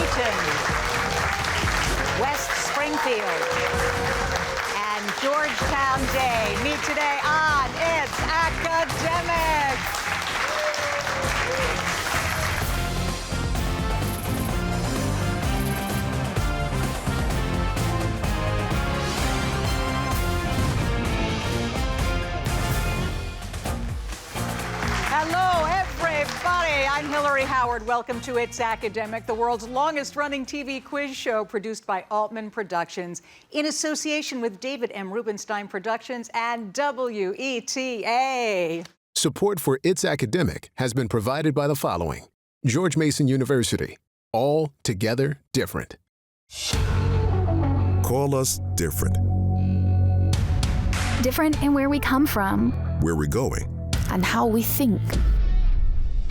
Newton, West Springfield, and Georgetown Day meet today on It's Academics. Hello, everybody. I'm Hillary Howard. Welcome to It's Academic, the world's longest-running TV quiz show produced by Altman Productions in association with David M. Rubenstein Productions and WETA. Support for It's Academic has been provided by the following: George Mason University, all together different. Call us different. Different in where we come from, Where we're going, and how we think.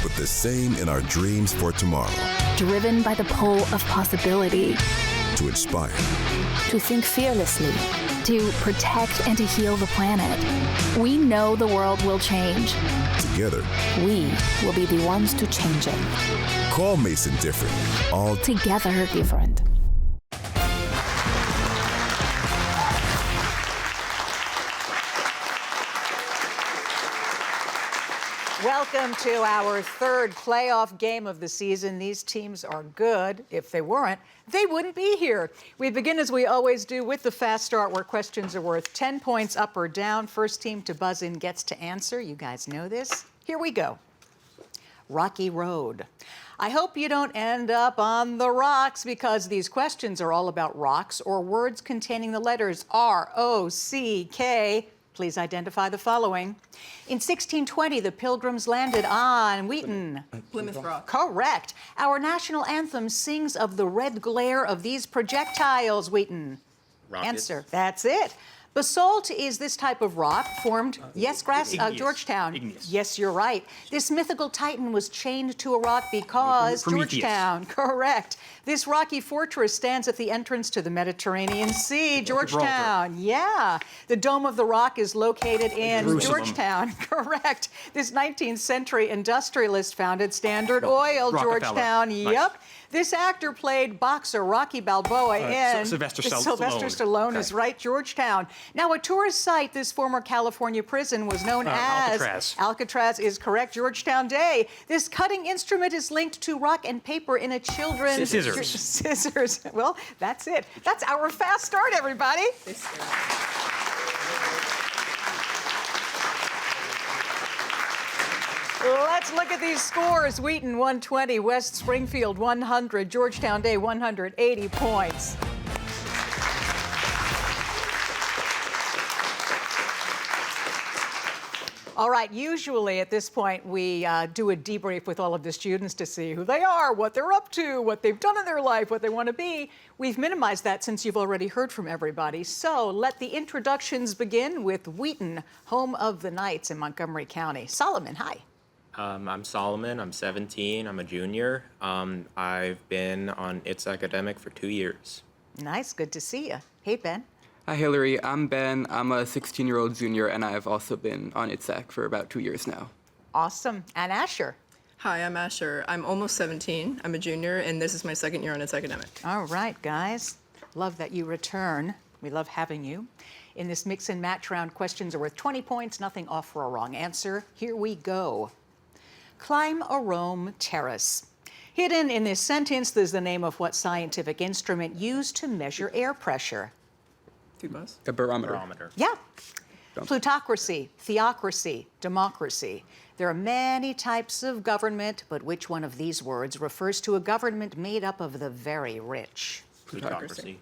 but the same in our dreams for tomorrow. Driven by the pull of possibility. To inspire, To think fearlessly. To protect and to heal the planet. We know the world will change. together. We will be the ones to change it. Call Mason different. All Together different. Welcome to our third playoff game of the season. These teams are good. If they weren't, they wouldn't be here. We begin, as we always do, with the fast start, where questions are worth 10 points up or down. First team to buzz in gets to answer. You guys know this. Here we go. Rocky Road. I hope you don't end up on the rocks, because these questions are all about rocks or words containing the letters R-O-C-K. Please identify the following. In 1620, the Pilgrims landed on Wheaton. Plymouth Rock. Correct. Our national anthem sings of the red glare of these projectiles, Wheaton. Rockets. Answer. That's it. Basalt is this type of rock formed, igneous. Georgetown. Igneous. Yes, you're right. This mythical titan was chained to a rock because Prometheus. Georgetown. Correct. This rocky fortress stands at the entrance to the Mediterranean Sea, Georgetown. Yeah. The Dome of the Rock is located in Jerusalem. Georgetown. Correct. This 19th century industrialist founded Standard Oil, Rockefeller. Georgetown. Nice. Yep. This actor played boxer Rocky Balboa in Sylvester Sylvester Stallone. Stallone is right, Georgetown. Now, a tourist site, this former California prison was known as Alcatraz. Alcatraz is correct. Georgetown Day. This cutting instrument is linked to rock and paper in a children's Scissors. Scissors. Well, that's it. That's our fast start, everybody. Let's look at these scores. Wheaton 120, West Springfield 100, Georgetown Day 180 points. All right, usually at this point we do a debrief with all of the students to see who they are, what they're up to, what they've done in their life, what they want to be. We've minimized that since you've already heard from everybody. So let the introductions begin with Wheaton, home of the Knights in Montgomery County. Solomon, hi. I'm Solomon. I'm 17. I'm a junior. I've been on It's Academic for 2 years. Nice, good to see you. Hey, Ben. Hi, Hillary. I'm Ben. I'm a 16-year-old junior, and I've also been on ITSAC for about 2 years now. Awesome. And Asher. Hi, I'm Asher. I'm almost 17. I'm a junior, and this is my second year on It's Academic. All right, guys. Love that you return. We love having you. In this mix and match round, questions are worth 20 points, nothing off for a wrong answer. Here we go. Climb a Rome Terrace. Hidden in this sentence is the name of what scientific instrument used to measure air pressure? Bus. A barometer. Barometer. Yeah. Plutocracy, theocracy, democracy. There are many types of government, but which one of these words refers to a government made up of the very rich? Plutocracy.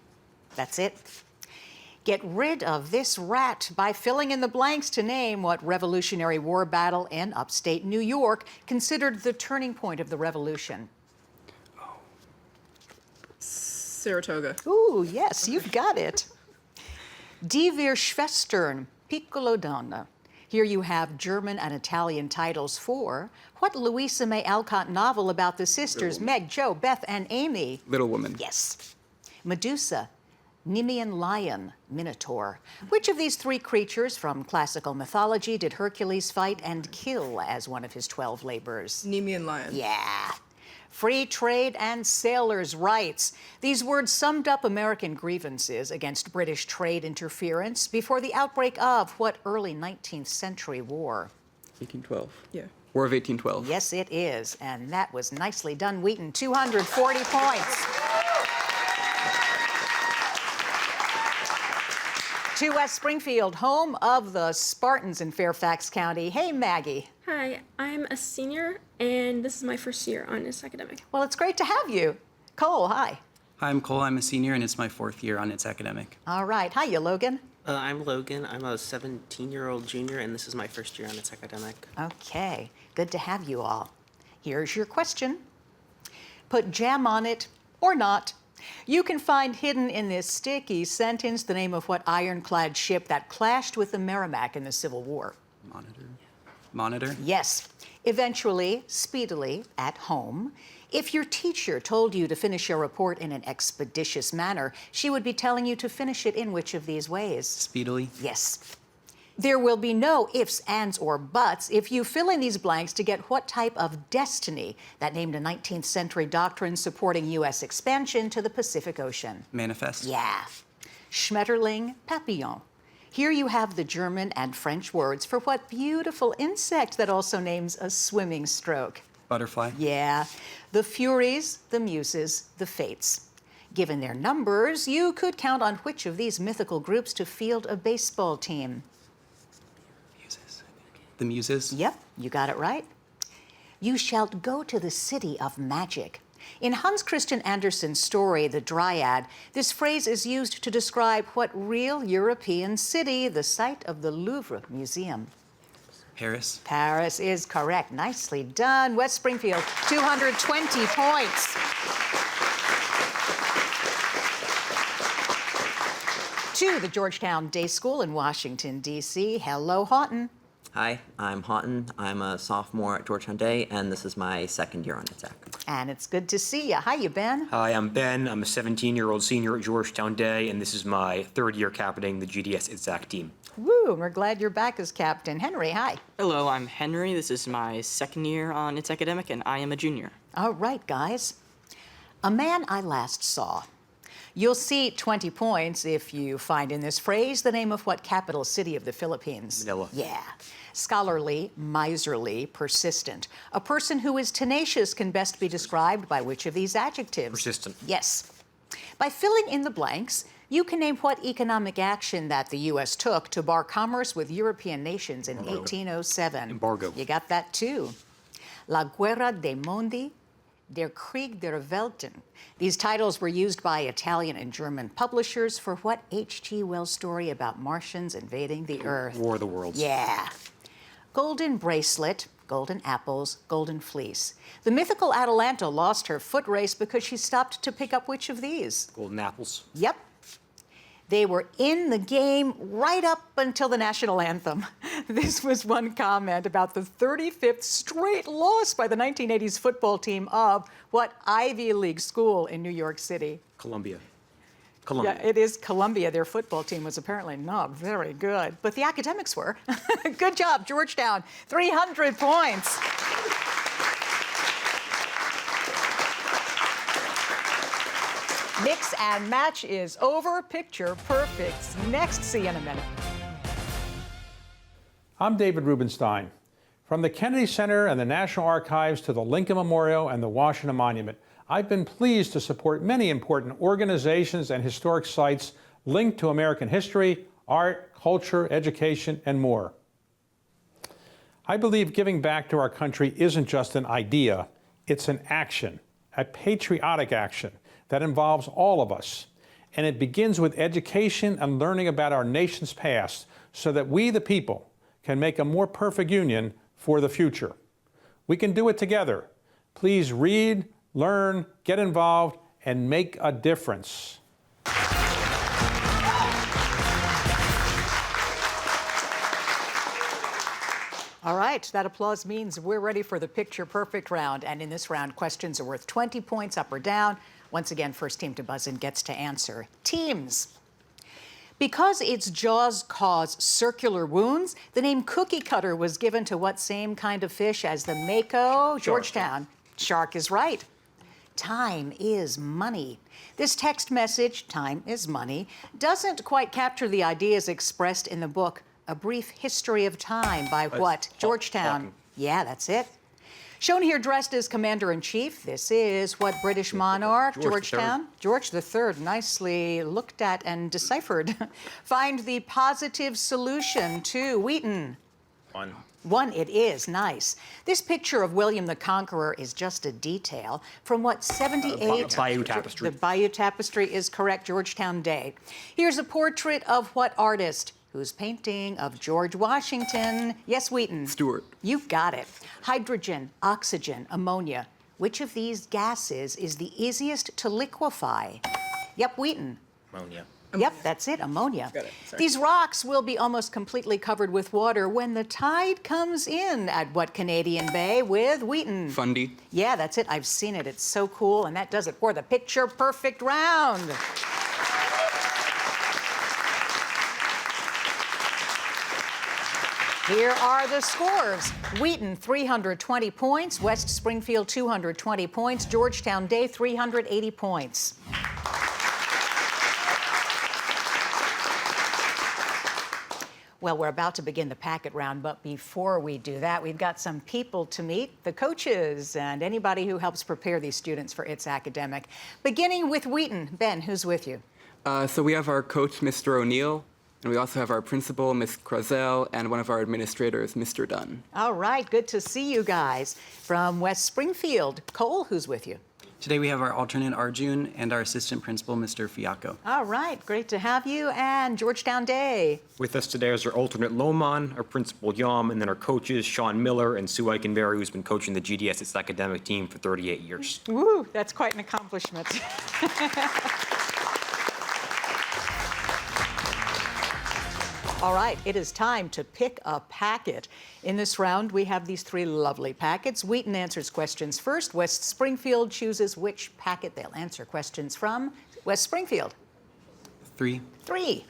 That's it. Get rid of this rat by filling in the blanks to name what Revolutionary War battle in upstate New York considered the turning point of the revolution. Saratoga. Ooh, yes, you've got it. Die wir Schwestern, Piccolo Donna. Here you have German and Italian titles for what Louisa May Alcott novel about the sisters Meg, Jo, Beth, and Amy? Little Woman. Yes. Medusa, Nemean lion, Minotaur. Which of these three creatures from classical mythology did Hercules fight and kill as one of his 12 labors? Nemean lion. Yeah. free trade, and sailors' rights. These words summed up American grievances against British trade interference before the outbreak of what early 19th century war? 1812. Yeah. War of 1812. Yes, it is. And that was nicely done, Wheaton. 240 points. To West Springfield, home of the Spartans in Fairfax County. Hey, Maggie. Hi, I'm a senior, and this is my first year on It's Academic. Well, it's great to have you. Cole, hi. Hi, I'm Cole. I'm a senior, and it's my 4th year on It's Academic. All right. Hiya, Logan. I'm Logan. I'm a 17-year-old junior, and this is my first year on It's Academic. Okay. Good to have you all. Here's your question. Put jam on it or not. You can find hidden in this sticky sentence the name of what ironclad ship that clashed with the Merrimack in the Civil War. Monitor? Yes. Eventually, speedily, at home. If your teacher told you to finish your report in an expeditious manner, she would be telling you to finish it in which of these ways? Speedily? Yes. There will be no ifs, ands, or buts if you fill in these blanks to get what type of destiny that named a 19th century doctrine supporting U.S. expansion to the Pacific Ocean. Manifest? Yeah. Schmetterling, papillon. Here you have the German and French words for what beautiful insect that also names a swimming stroke. Butterfly? Yeah. The Furies, the Muses, the Fates. Given their numbers, you could count on which of these mythical groups to field a baseball team. The Muses? Yep, you got it right. You shalt go to the city of magic. In Hans Christian Andersen's story, The Dryad, this phrase is used to describe what real European city, the site of the Louvre Museum? Paris? Paris is correct. Nicely done. West Springfield, 220 points. To the Georgetown Day School in Washington, D.C. Hello, Houghton. Hi, I'm Houghton. I'm a sophomore at Georgetown Day, and this is my 2nd year on It's Ac. And it's good to see you. Hi, you Ben. Hi, I'm Ben. I'm a 17-year-old senior at Georgetown Day, and this is my 3rd year captaining the GDS ITSAC team. Woo, and we're glad you're back as captain. Henry, hi. Hello, I'm Henry. This is my 2nd year on It's Academic, and I am a junior. All right, guys. A man I last saw. You'll see 20 points if you find in this phrase the name of what capital city of the Philippines? Manila. Yeah. Scholarly, miserly, persistent. A person who is tenacious can best be described by which of these adjectives? Persistent. Yes. By filling in the blanks, you can name what economic action that the U.S. took to bar commerce with European nations in 1807. Embargo. You got that too. La Guerra dei Mondi, Der Krieg der Welten. These titles were used by Italian and German publishers for what H.G. Wells' story about Martians invading the Earth? War of the Worlds. Yeah. Golden bracelet, golden apples, golden fleece. The mythical Atalanta lost her foot race because she stopped to pick up which of these? Golden apples. Yep. They were in the game right up until the national anthem. This was one comment about the 35th straight loss by the 1980s football team of what Ivy League school in New York City? Columbia. Yeah, it is Columbia. Their football team was apparently not very good, but the academics were. Good job, Georgetown. 300 points. Mix and match is over. Picture perfect's next. See you in a minute. I'm David Rubenstein. From the Kennedy Center and the National Archives to the Lincoln Memorial and the Washington Monument, I've been pleased to support many important organizations and historic sites linked to American history, art, culture, education, and more. I believe giving back to our country isn't just an idea, it's an action, a patriotic action that involves all of us. And it begins with education and learning about our nation's past so that we, the people, can make a more perfect union for the future. We can do it together. Please read, learn, get involved, and make a difference. All right, that applause means we're ready for the picture perfect round. And in this round, questions are worth 20 points up or down. Once again, first team to buzz in gets to answer. Teams. Because its jaws cause circular wounds, the name cookie cutter was given to what same kind of fish as the mako? Georgetown. Shark is right. Time is money. This text message, time is money, doesn't quite capture the ideas expressed in the book A Brief History of Time by what? Georgetown. Hawking. Yeah, that's it. Shown here dressed as Commander-in-Chief, this is what British monarch? Georgetown? George III, nicely looked at and deciphered. Find the positive solution to Wheaton. 1. 1 it is, nice. This picture of William the Conqueror is just a detail from what 78? Bayeux Tapestry. The Bayeux Tapestry is correct, Georgetown Day. Here's a portrait of what artist? Whose painting of George Washington? Yes, Wheaton. Stewart. You've got it. Hydrogen, oxygen, ammonia. Which of these gases is the easiest to liquefy? Yep, Wheaton. Ammonia. Yep, that's it, ammonia. Got it, sorry. These rocks will be almost completely covered with water when the tide comes in at what Canadian Bay with Wheaton? Fundy. Yeah, that's it. I've seen it. It's so cool, and that does it for the picture perfect round. Here are the scores. Wheaton, 320 points. West Springfield, 220 points. Georgetown Day, 380 points. Well, we're about to begin the packet round, but before we do that, we've got some people to meet, the coaches and anybody who helps prepare these students for It's Academic. Beginning with Wheaton. Ben, who's with you? So we have our coach, Mr. O'Neill, and we also have our principal, Ms. Crozel, and one of our administrators, Mr. Dunn. All right, good to see you guys. From West Springfield, Cole, who's with you? Today we have our alternate Arjun and our assistant principal, Mr. Fiacco. All right, great to have you. And Georgetown Day. With us today is our alternate Loman, our principal Yom, and then our coaches Sean Miller and Sue Eichenberry, who's been coaching the GDS It's Academic team for 38 years. Woo, that's quite an accomplishment. All right, it is time to pick a packet. In this round, we have these 3 lovely packets. Wheaton answers questions first. West Springfield chooses which packet they'll answer questions from. West Springfield. 3. 3.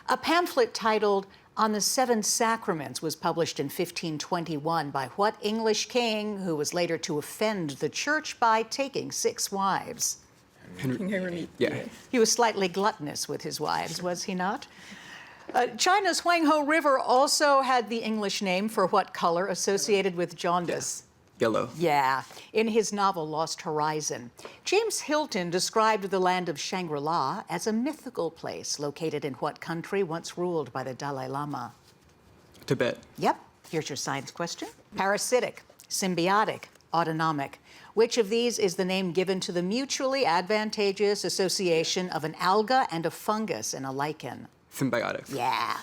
A pamphlet titled On the Seven Sacraments was published in 1521 by what English king who was later to offend the church by taking 6 wives? King Henry. Yeah. He was slightly gluttonous with his wives, was he not? China's Huanghe River also had the English name for what color associated with jaundice? Yellow. Yeah, in his novel Lost Horizon. James Hilton described the land of Shangri-La as a mythical place located in what country once ruled by the Dalai Lama? Tibet. Yep, here's your science question. Parasitic, symbiotic, autonomic. Which of these is the name given to the mutually advantageous association of an alga and a fungus in a lichen? Symbiotic. Yeah.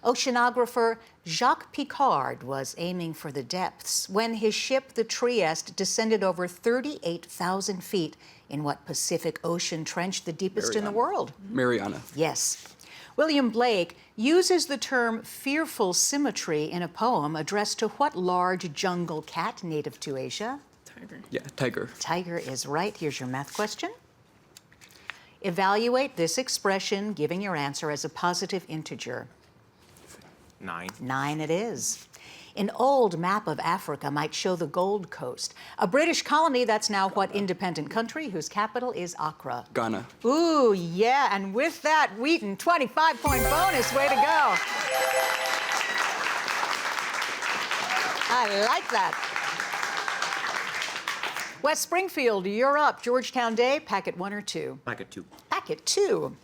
Oceanographer Jacques Picard was aiming for the depths when his ship, the Trieste, descended over 38,000 feet in what Pacific Ocean trench, the deepest in the world? Mariana. Yes. William Blake uses the term fearful symmetry in a poem addressed to what large jungle cat native to Asia? Tiger. Yeah, tiger. Tiger is right. Here's your math question. Evaluate this expression, giving your answer as a positive integer. 9. 9 it is. An old map of Africa might show the Gold Coast, a British colony that's now what independent country whose capital is Accra? Ghana. Ooh, yeah, and with that, Wheaton, 25-point bonus, way to go. I like that. West Springfield, you're up. Georgetown Day, packet 1 or 2? Packet 2. Packet 2.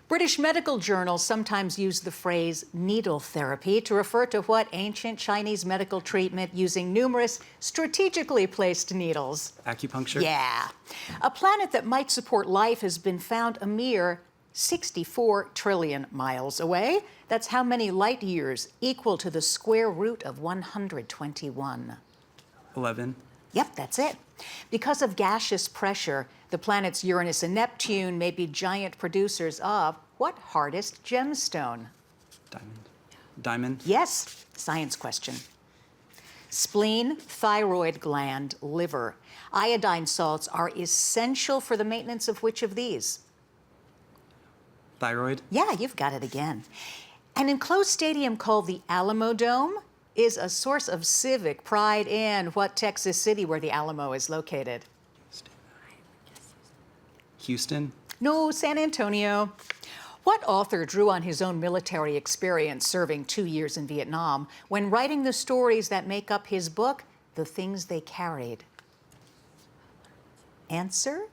British medical journals sometimes use the phrase needle therapy to refer to what ancient Chinese medical treatment using numerous strategically placed needles? Acupuncture? Yeah. A planet that might support life has been found a mere 64 trillion miles away. That's how many light years equal to the square root of 121? 11. Yep, that's it. Because of gaseous pressure, the planets Uranus and Neptune may be giant producers of what hardest gemstone? Diamond. Diamond? Yes, science question. Spleen, thyroid gland, liver. Iodine salts are essential for the maintenance of which of these? Thyroid? Yeah, you've got it again. An enclosed stadium called the Alamo Dome is a source of civic pride in what Texas city where the Alamo is located? Houston. No, San Antonio. What author drew on his own military experience serving 2 years in Vietnam when writing the stories that make up his book, The Things They Carried? Answer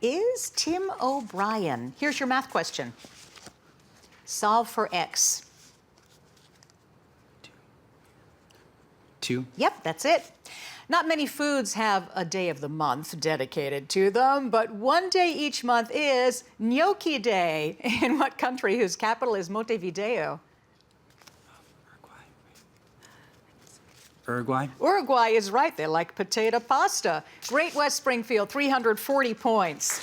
is Tim O'Brien. Here's your math question. Solve for X. 2. Yep, that's it. Not many foods have a day of the month dedicated to them, but one day each month is Gnocchi Day. In what country whose capital is Montevideo? Uruguay. Uruguay is right. They like potato pasta. Great West Springfield, 340 points.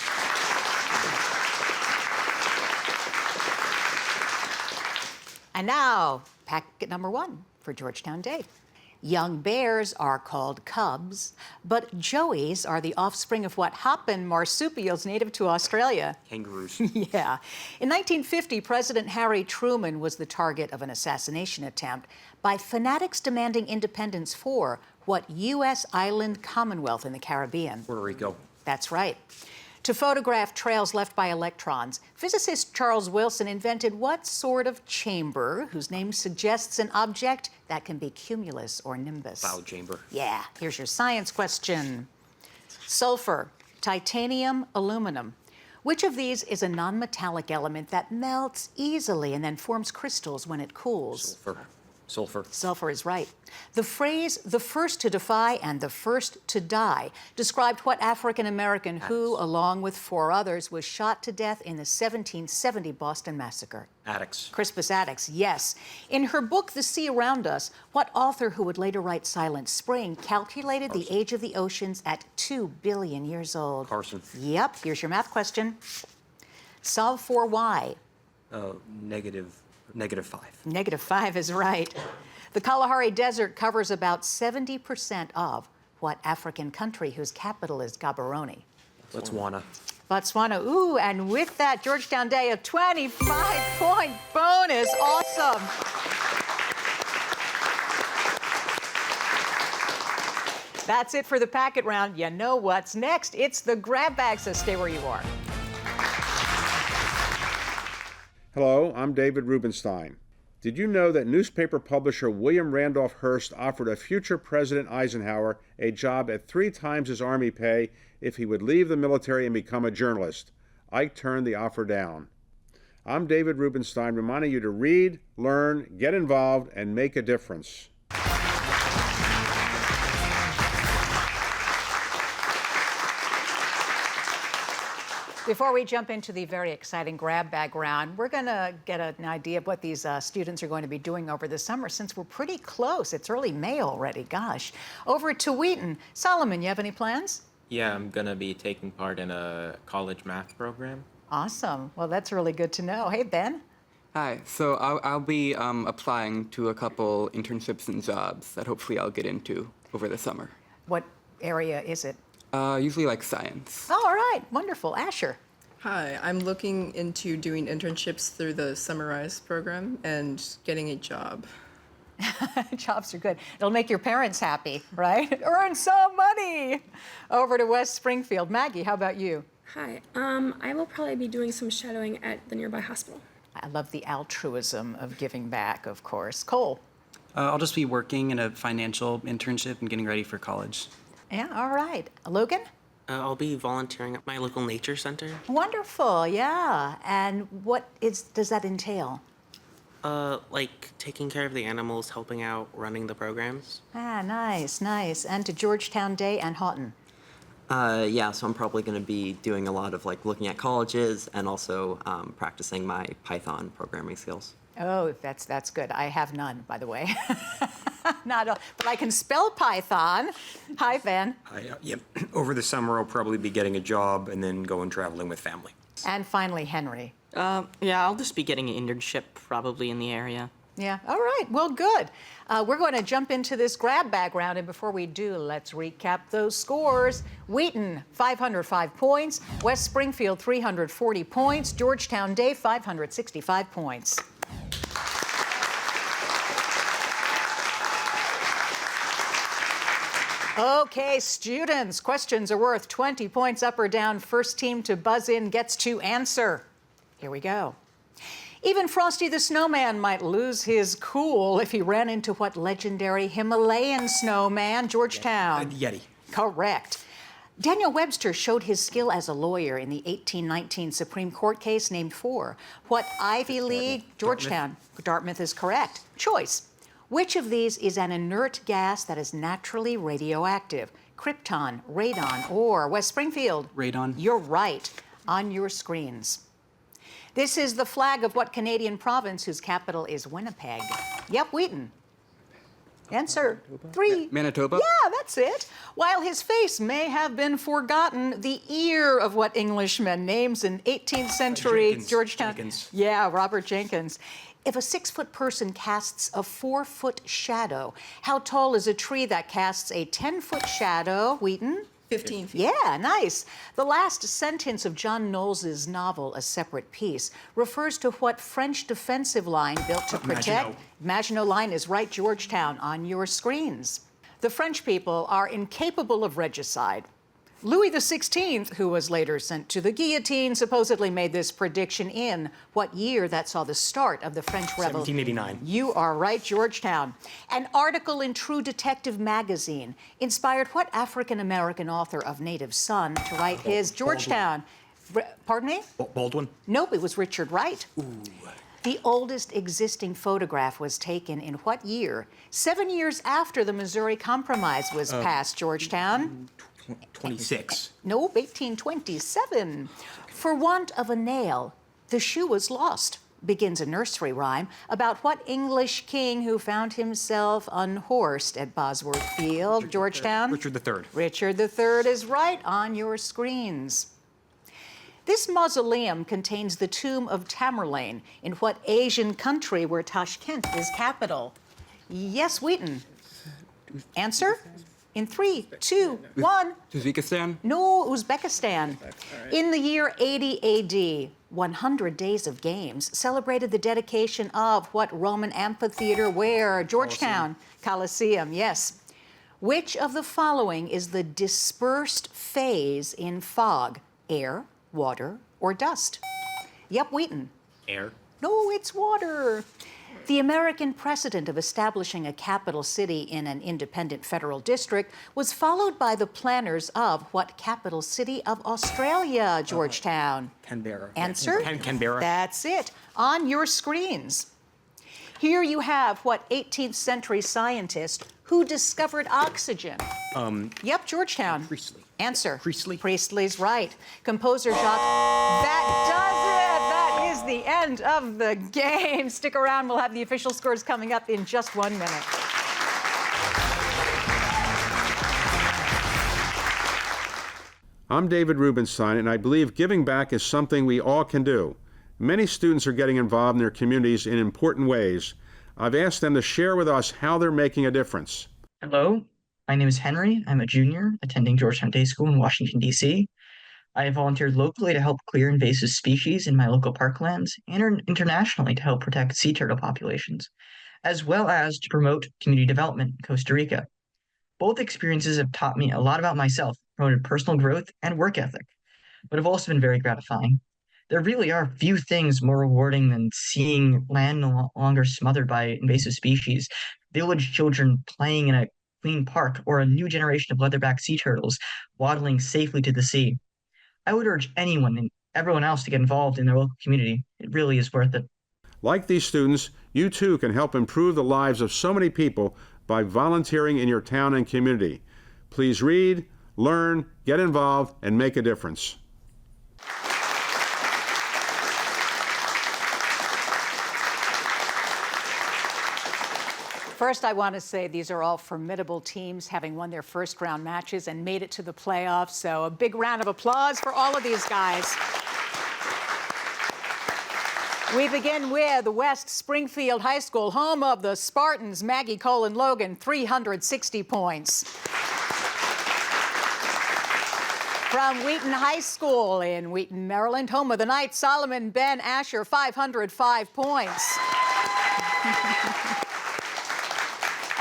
And now, packet number 1 for Georgetown Day. Young bears are called cubs, but joeys are the offspring of what hoppin' marsupials native to Australia? Kangaroos. Yeah. In 1950, President Harry Truman was the target of an assassination attempt by fanatics demanding independence for what U.S. island commonwealth in the Caribbean? Puerto Rico. That's right. To photograph trails left by electrons, physicist Charles Wilson invented what sort of chamber whose name suggests an object that can be cumulus or nimbus? Cloud chamber. Yeah, here's your science question. Sulfur, titanium, aluminum. Which of these is a nonmetallic element that melts easily and then forms crystals when it cools? Sulfur. Sulfur is right. The phrase, the first to defy and the first to die, described what African American who, along with 4 others, was shot to death in the 1770 Boston Massacre? Attucks. Crispus Attucks, yes. In her book, The Sea Around Us, what author who would later write Silent Spring calculated the age of the oceans at 2 billion years old? Carson. Yep, here's your math question. Solve for Y. -5. -5 is right. The Kalahari Desert covers about 70% of what African country whose capital is Gaborone? Botswana. Botswana. Ooh, and with that, Georgetown Day, a 25-point bonus. Awesome. That's it for the packet round. You know what's next. It's the grab bag, so stay where you are. Hello, I'm David Rubenstein. Did you know that newspaper publisher William Randolph Hearst offered a future President Eisenhower a job at 3 times his Army pay if he would leave the military and become a journalist? Ike turned the offer down. I'm David Rubenstein, reminding you to read, learn, get involved, and make a difference. Before we jump into the very exciting grab bag round, we're going to get an idea of what these students are going to be doing over the summer since we're pretty close. It's early May already, gosh. Over to Wheaton. Solomon, you have any plans? Yeah, I'm going to be taking part in a college math program. Awesome. Well, that's really good to know. Hey, Ben? Hi. So I'll be applying to a couple internships and jobs that hopefully I'll get into over the summer. What area is it? Usually like science. Oh, all right. Wonderful. Asher? Hi, I'm looking into doing internships through the Summarize program and getting a job. Jobs are good. It'll make your parents happy, right? Earn some money. Over to West Springfield. Maggie, how about you? Hi. I will probably be doing some shadowing at the nearby hospital. I love the altruism of giving back, of course. Cole? I'll just be working in a financial internship and getting ready for college. Yeah, all right. Logan? I'll be volunteering at my local nature center. Wonderful, yeah. And what does that entail? Like taking care of the animals, helping out, running the programs. Ah, nice, nice. And to Georgetown Day and Houghton? Yeah, so I'm probably going to be doing a lot of like looking at colleges and also practicing my Python programming skills. Oh, that's good. I have none, by the way. Not all, but I can spell Python. Hi, Ben. Yep. Over the summer, I'll probably be getting a job and then going traveling with family. And finally, Henry. Yeah, I'll just be getting an internship probably in the area. Yeah, all right, well, good. We're going to jump into this grab bag round, and before we do, let's recap those scores. Wheaton, 505 points. West Springfield, 340 points. Georgetown Day, 565 points. Okay, students, questions are worth 20 points up or down. First team to buzz in gets to answer. Here we go. Even Frosty the Snowman might lose his cool if he ran into what legendary Himalayan snowman? Georgetown. Yeti. Correct. Daniel Webster showed his skill as a lawyer in the 1819 Supreme Court case named for what Ivy League? Georgetown. Dartmouth is correct. Choice. Which of these is an inert gas that is naturally radioactive? Krypton, radon, or West Springfield? Radon. You're right. On your screens. This is the flag of what Canadian province whose capital is Winnipeg? Yep, Wheaton. Answer. 3. Manitoba? Yeah, that's it. While his face may have been forgotten, the ear of what Englishman names an 18th century Jenkins. Georgetown. Jenkins. Yeah, Robert Jenkins. If a 6-foot person casts a 4-foot shadow, how tall is a tree that casts a 10-foot shadow? Wheaton? 15 feet. Yeah, nice. The last sentence of John Knowles' novel, A Separate Peace, refers to what French defensive line built to protect? Maginot. Maginot Line is right, Georgetown, on your screens. The French people are incapable of regicide. Louis XVI, who was later sent to the guillotine, supposedly made this prediction in what year that saw the start of the French Revolution? 1789. You are right, Georgetown. An article in True Detective magazine inspired what African-American author of Native Son to write his Georgetown? Pardon me? Baldwin? Nope, it was Richard Wright. The oldest existing photograph was taken in what year? 7 years after the Missouri Compromise was passed, Georgetown. 26. Nope, 1827. For want of a nail, the shoe was lost, begins a nursery rhyme about what English king who found himself unhorsed at Bosworth Field, Georgetown? Richard III. Richard III is right on your screens. This mausoleum contains the tomb of Tamerlane in what Asian country where Tashkent is capital? Yes, Wheaton. Answer? In 3, 2, 1. Uzbekistan? No, Uzbekistan. In the year 80 AD, 100 Days of Games celebrated the dedication of what Roman amphitheater where? Georgetown. Colosseum, yes. Which of the following is the dispersed phase in fog? Air, water, or dust? Yep, Wheaton. Air. No, it's water. The American precedent of establishing a capital city in an independent federal district was followed by the planners of what capital city of Australia, Georgetown? Canberra. Answer? Canberra. That's it. On your screens. Here you have what 18th century scientist who discovered oxygen? Yep, Georgetown. Priestley. Answer. Priestley. Priestley's right. Composer Jacques. That does it. That is the end of the game. Stick around. We'll have the official scores coming up in just 1 minute. I'm David Rubenstein, and I believe giving back is something we all can do. Many students are getting involved in their communities in important ways. I've asked them to share with us how they're making a difference. Hello, my name is Henry. I'm a junior attending Georgetown Day School in Washington, D.C. I have volunteered locally to help clear invasive species in my local parklands and internationally to help protect sea turtle populations, as well as to promote community development in Costa Rica. Both experiences have taught me a lot about myself, promoted personal growth and work ethic, but have also been very gratifying. There really are few things more rewarding than seeing land no longer smothered by invasive species, village children playing in a clean park, or a new generation of leatherback sea turtles waddling safely to the sea. I would urge anyone and everyone else to get involved in their local community. It really is worth it. Like these students, you too can help improve the lives of so many people by volunteering in your town and community. Please read, learn, get involved, and make a difference. First, I want to say these are all formidable teams, having won their first round matches and made it to the playoffs. So a big round of applause for all of these guys. We begin with West Springfield High School, home of the Spartans. Maggie Colin Logan, 360 points. From Wheaton High School in Wheaton, Maryland, home of the Knights, Solomon Ben Asher, 505 points.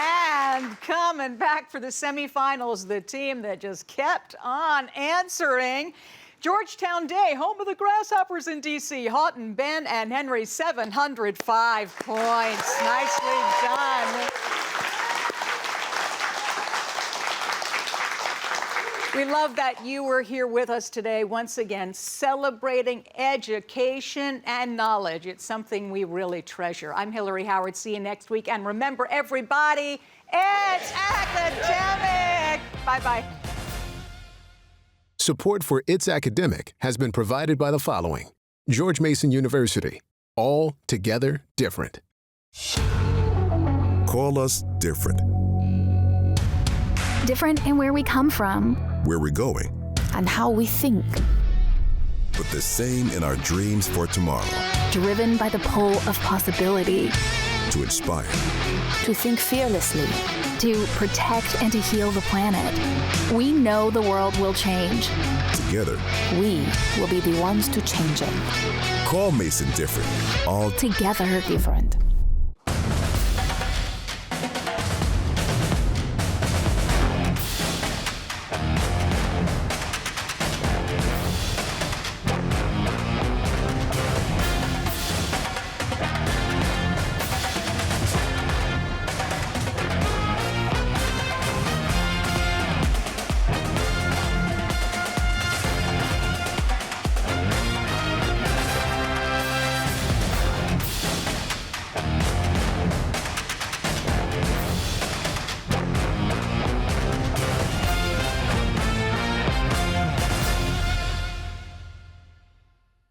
And coming back for the semifinals, the team that just kept on answering. Georgetown Day, home of the Grasshoppers in D.C. Houghton, Ben, and Henry, 705 points. Nicely done. We love that you were here with us today, once again, celebrating education and knowledge. It's something we really treasure. I'm Hillary Howard. See you next week. And remember, everybody, it's academic. Bye-bye. Support for It's Academic has been provided by the following: George Mason University. All together different. Call us different. Different in where we come from, Where we're going, and how we think. but the same in our dreams for tomorrow. Driven by the pull of possibility. To inspire, To think fearlessly. To protect and to heal the planet. We know the world will change. together. We will be the ones to change it. Call Mason different. All Together different.